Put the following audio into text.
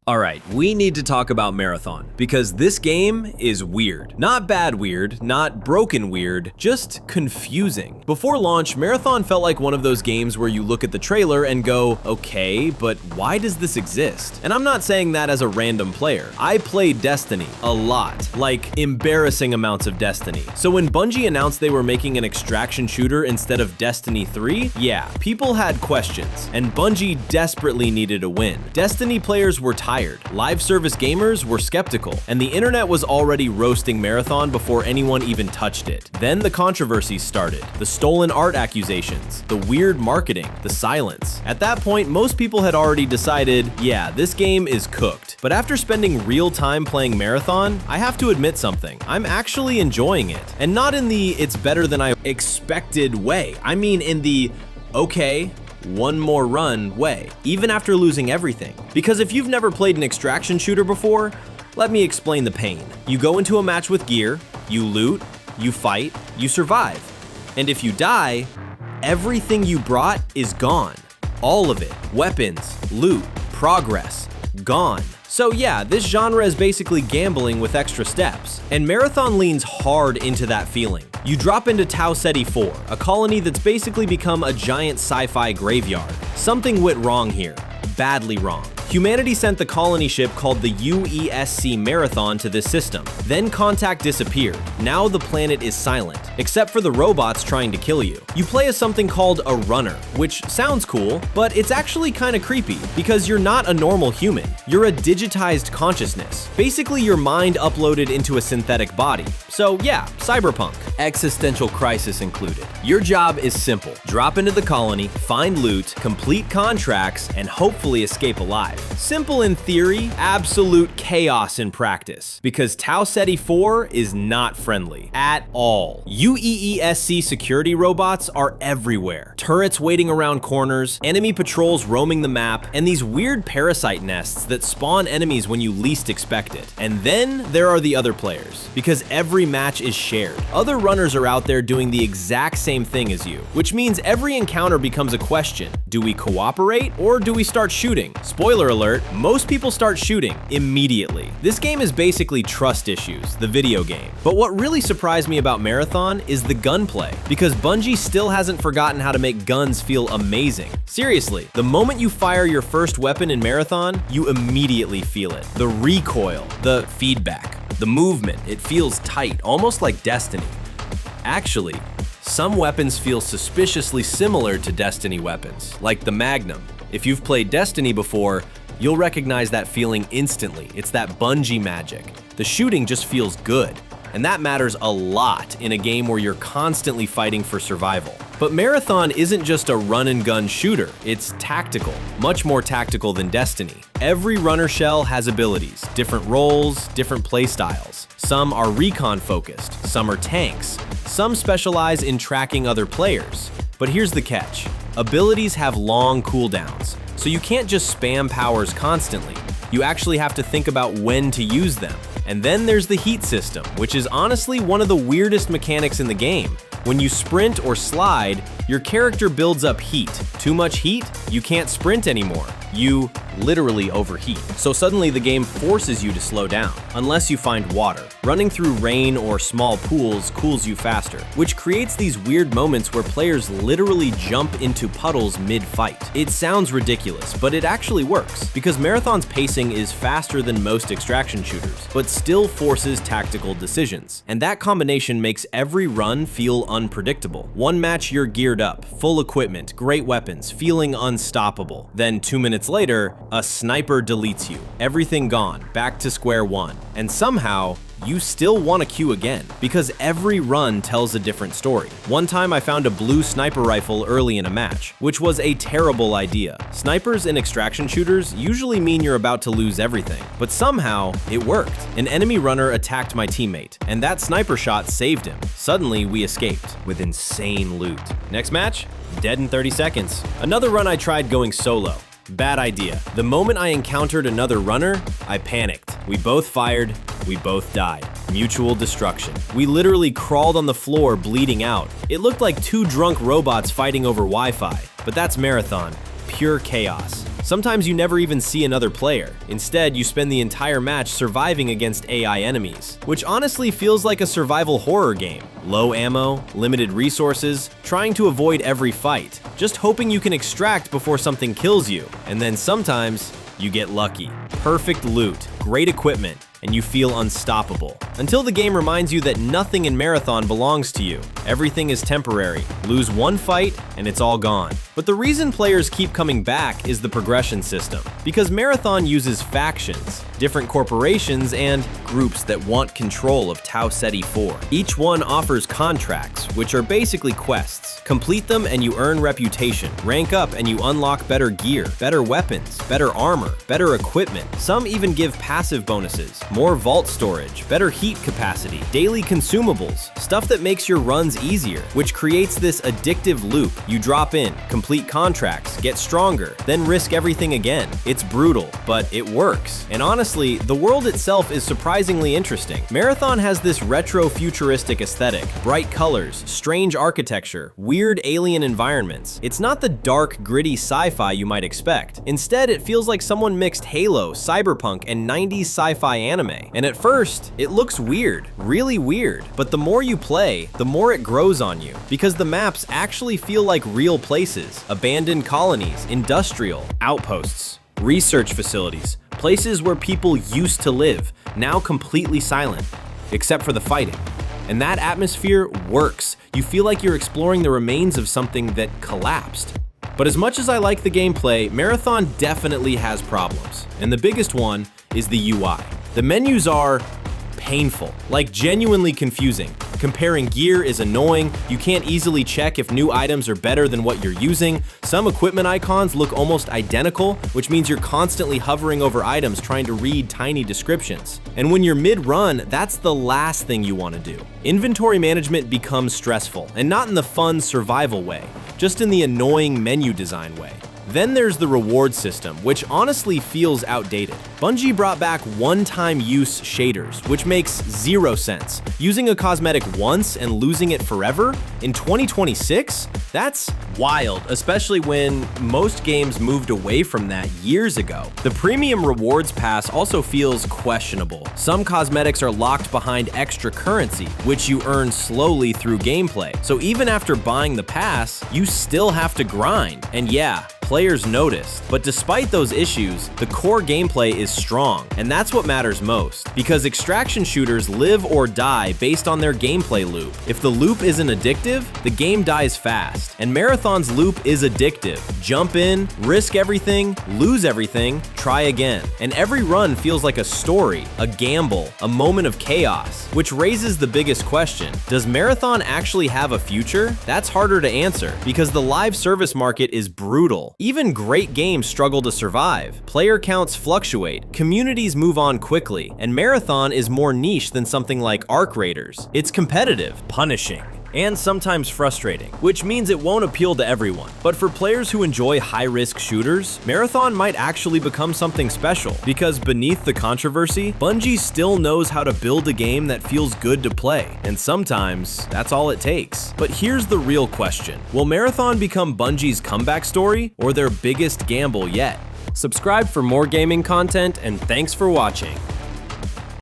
Alright, we need to talk about Marathon, because this game is weird. Not bad weird, not broken weird, just confusing. Before launch, Marathon felt like one of those games where you look at the trailer and go, okay, but why does this exist? And I'm not saying that as a random player. I played Destiny a lot, like embarrassing amounts of Destiny. So when Bungie announced they were making an extraction shooter instead of Destiny 3, yeah, people had questions, and Bungie desperately needed a win. Destiny players were tired. Live service gamers were skeptical, and the internet was already roasting Marathon before anyone even touched it. Then the controversies started, the stolen art accusations, the weird marketing, the silence. At that point, most people had already decided, yeah, this game is cooked. But after spending real time playing Marathon, I have to admit something. I'm actually enjoying it. And not in the it's better than I expected way. I mean in the, okay, one more run way, even after losing everything. Because if you've never played an extraction shooter before, let me explain the pain. You go into a match with gear, you loot, you fight, you survive. And if you die, everything you brought is gone. All of it. Weapons, loot, progress, gone. So yeah, this genre is basically gambling with extra steps, and Marathon leans hard into that feeling. You drop into Tau Ceti 4, a colony that's basically become a giant sci-fi graveyard. Something went wrong here. Badly wrong. Humanity sent the colony ship called the UESC Marathon to this system. Then contact disappeared. Now the planet is silent, except for the robots trying to kill you. You play as something called a runner, which sounds cool, but it's actually kind of creepy because you're not a normal human. You're a digitized consciousness. Basically your mind uploaded into a synthetic body. So yeah, cyberpunk. Existential crisis included. Your job is simple. Drop into the colony, find loot, complete contracts, and hopefully escape alive. Simple in theory, absolute chaos in practice, because Tau Ceti 4 is not friendly at all. UESC security robots are everywhere. Turrets waiting around corners, enemy patrols roaming the map, and these weird parasite nests that spawn enemies when you least expect it. And then there are the other players, because every match is shared. Other runners are out there doing the exact same thing as you, which means every encounter becomes a question. Do we cooperate or do we start shooting? Spoiler alert, most people start shooting immediately. This game is basically trust issues, the video game. But what really surprised me about Marathon is the gunplay, because Bungie still hasn't forgotten how to make guns feel amazing. Seriously, the moment you fire your first weapon in Marathon, you immediately feel it. The recoil, the feedback, the movement, it feels tight, almost like Destiny. Actually, some weapons feel suspiciously similar to Destiny weapons, like the Magnum. If you've played Destiny before, you'll recognize that feeling instantly. It's that Bungie magic. The shooting just feels good, and that matters a lot in a game where you're constantly fighting for survival. But Marathon isn't just a run-and-gun shooter, it's tactical, much more tactical than Destiny. Every runner shell has abilities, different roles, different playstyles. Some are recon-focused, some are tanks, some specialize in tracking other players. But here's the catch. Abilities have long cooldowns, so you can't just spam powers constantly. You actually have to think about when to use them. And then there's the heat system, which is honestly one of the weirdest mechanics in the game. When you sprint or slide, your character builds up heat. Too much heat, you can't sprint anymore. You literally overheat. So suddenly the game forces you to slow down, unless you find water. Running through rain or small pools cools you faster, which creates these weird moments where players literally jump into puddles mid-fight. It sounds ridiculous, but it actually works, because Marathon's pacing is faster than most extraction shooters, but still forces tactical decisions. And that combination makes every run feel unpredictable. One match you're geared up, full equipment, great weapons, feeling unstoppable. Then 2 minutes later, a sniper deletes you. Everything gone, back to square one. And somehow, you still want to queue again, because every run tells a different story. One time I found a blue sniper rifle early in a match, which was a terrible idea. Snipers in extraction shooters usually mean you're about to lose everything, but somehow it worked. An enemy runner attacked my teammate, and that sniper shot saved him. Suddenly we escaped with insane loot. Next match, dead in 30 seconds. Another run I tried going solo. Bad idea. The moment I encountered another runner, I panicked. We both fired, we both died. Mutual destruction. We literally crawled on the floor bleeding out. It looked like two drunk robots fighting over Wi-Fi, but that's Marathon. pure chaos. Sometimes you never even see another player. Instead, you spend the entire match surviving against AI enemies, which honestly feels like a survival horror game. Low ammo, limited resources, trying to avoid every fight, just hoping you can extract before something kills you. And then sometimes, you get lucky. Perfect loot, great equipment, and you feel unstoppable. Until the game reminds you that nothing in Marathon belongs to you. Everything is temporary. Lose one fight, and it's all gone. But the reason players keep coming back is the progression system. Because Marathon uses factions, different corporations, and groups that want control of Tau Ceti 4. Each one offers contracts, which are basically quests. Complete them and you earn reputation. Rank up and you unlock better gear, better weapons, better armor, better equipment. Some even give passive bonuses, more vault storage, better heat capacity, daily consumables, stuff that makes your runs easier, which creates this addictive loop. You drop in, complete contracts, get stronger, then risk everything again. It's brutal, but it works. And honestly, the world itself is surprisingly interesting. Marathon has this retro-futuristic aesthetic, bright colors, strange architecture, weird alien environments. It's not the dark, gritty sci-fi you might expect. Instead, it feels like someone mixed Halo, Cyberpunk, and 90s sci-fi anime. And at first, it looks weird, really weird. But the more you play, the more it grows on you, because the maps actually feel like real places. Abandoned colonies, industrial, outposts, research facilities, places where people used to live, now completely silent, except for the fighting. And that atmosphere works. You feel like you're exploring the remains of something that collapsed. But as much as I like the gameplay, Marathon definitely has problems. And the biggest one is the UI. The menus are painful, like genuinely confusing. Comparing gear is annoying. You can't easily check if new items are better than what you're using. Some equipment icons look almost identical, which means you're constantly hovering over items trying to read tiny descriptions. And when you're mid-run, that's the last thing you want to do. Inventory management becomes stressful, and not in the fun survival way, just in the annoying menu design way. Then there's the reward system, which honestly feels outdated. Bungie brought back one-time use shaders, which makes zero sense. Using a cosmetic once and losing it forever? In 2026? That's wild, especially when most games moved away from that years ago. The premium rewards pass also feels questionable. Some cosmetics are locked behind extra currency, which you earn slowly through gameplay. So even after buying the pass, you still have to grind. And yeah, players noticed. But despite those issues, the core gameplay is strong, and that's what matters most, because extraction shooters live or die based on their gameplay loop. If the loop isn't addictive, the game dies fast, and Marathon's loop is addictive. Jump in, risk everything, lose everything, try again. And every run feels like a story, a gamble, a moment of chaos, which raises the biggest question. Does Marathon actually have a future? That's harder to answer, because the live service market is brutal. Even great games struggle to survive. Player counts fluctuate, communities move on quickly, and Marathon is more niche than something like Arc Raiders. It's competitive, punishing, and sometimes frustrating, which means it won't appeal to everyone. But for players who enjoy high-risk shooters, Marathon might actually become something special, because beneath the controversy, Bungie still knows how to build a game that feels good to play, and sometimes that's all it takes. But here's the real question. Will Marathon become Bungie's comeback story, or their biggest gamble yet? Subscribe for more gaming content, and thanks for watching.